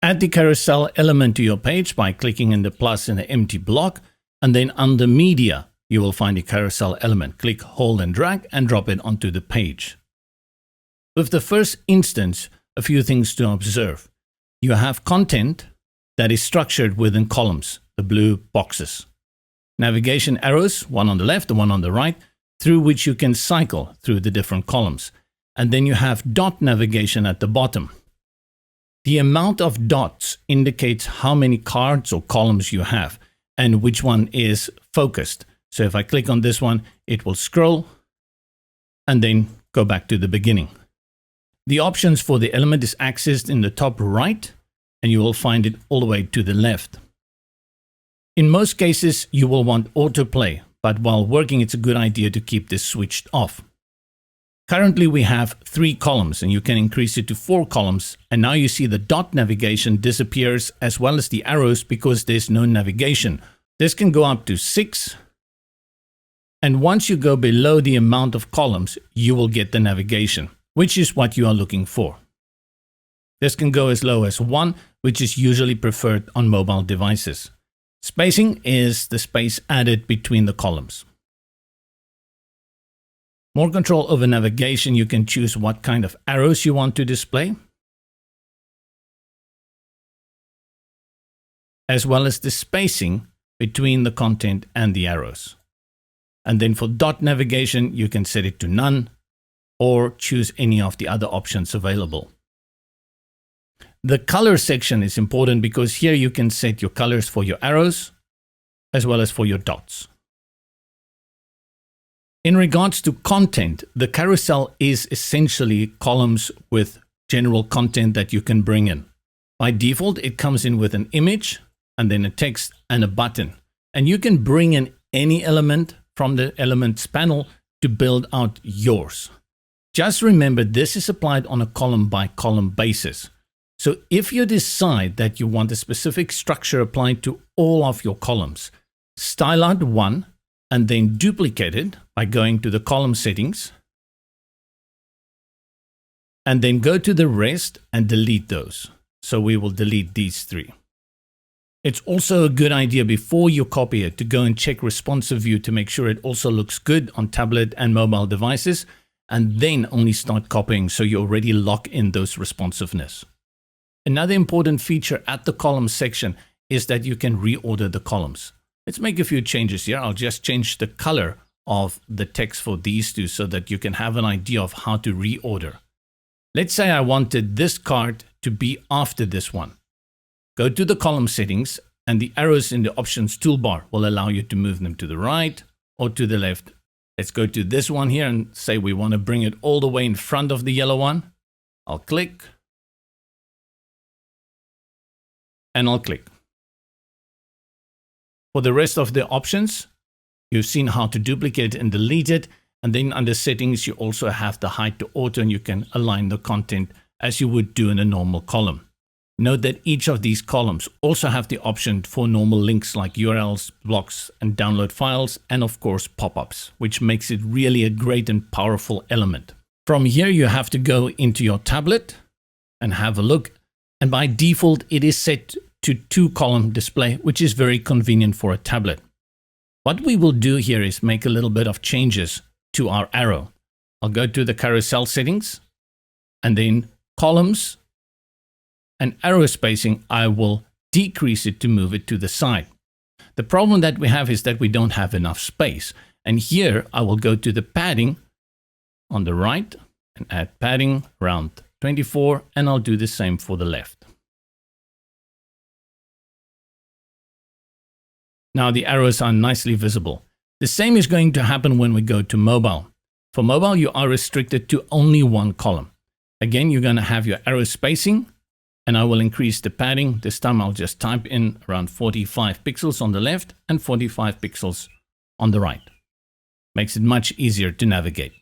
Add the carousel element to your page by clicking in the plus in the empty block, and then under Media, you will find the carousel element. Click, hold and drag and drop it onto the page. With the first instance, a few things to observe. You have content that is structured within columns, the blue boxes. Navigation arrows, one on the left and one on the right, through which you can cycle through the different columns. And then you have dot navigation at the bottom. The amount of dots indicates how many cards or columns you have and which one is focused. So if I click on this one, it will scroll and then go back to the beginning. The options for the element is accessed in the top right, and you will find it all the way to the left. In most cases, you will want autoplay, but while working, it's a good idea to keep this switched off. Currently, we have 3 columns, and you can increase it to 4 columns. And now you see the dot navigation disappears as well as the arrows because there's no navigation. This can go up to 6. And once you go below the amount of columns, you will get the navigation, which is what you are looking for. This can go as low as 1, which is usually preferred on mobile devices. Spacing is the space added between the columns. More control over navigation, you can choose what kind of arrows you want to display, as well as the spacing between the content and the arrows. And then for dot navigation, you can set it to none or choose any of the other options available. The color section is important because here you can set your colors for your arrows as well as for your dots. In regards to content, the carousel is essentially columns with general content that you can bring in. By default, it comes in with an image and then a text and a button. And you can bring in any element from the elements panel to build out yours. Just remember, this is applied on a column by column basis. So if you decide that you want a specific structure applied to all of your columns, style out one and then duplicate it by going to the column settings and then go to the rest and delete those. So we will delete these 3. It's also a good idea before you copy it to go and check responsive view to make sure it also looks good on tablet and mobile devices, and then only start copying so you already lock in those responsiveness. Another important feature at the column section is that you can reorder the columns. Let's make a few changes here. I'll just change the color of the text for these 2 so that you can have an idea of how to reorder. Let's say I wanted this card to be after this one. Go to the column settings and the arrows in the options toolbar will allow you to move them to the right or to the left. Let's go to this one here and say we want to bring it all the way in front of the yellow one. I'll click and I'll click. For the rest of the options, you've seen how to duplicate and delete it. And then under settings, you also have the hide to auto and you can align the content as you would do in a normal column. Note that each of these columns also have the option for normal links like URLs, blocks, and download files, and of course pop-ups, which makes it really a great and powerful element. From here, you have to go into your tablet and have a look. And by default, it is set to 2-column display, which is very convenient for a tablet. What we will do here is make a little bit of changes to our arrow. I'll go to the carousel settings and then columns and arrow spacing. I will decrease it to move it to the side. The problem that we have is that we don't have enough space. And here I will go to the padding on the right and add padding around 24, and I'll do the same for the left. Now the arrows are nicely visible. The same is going to happen when we go to mobile. For mobile, you are restricted to only 1 column. Again, you're going to have your arrow spacing, and I will increase the padding. This time I'll just type in around 45 pixels on the left and 45 pixels on the right. Makes it much easier to navigate.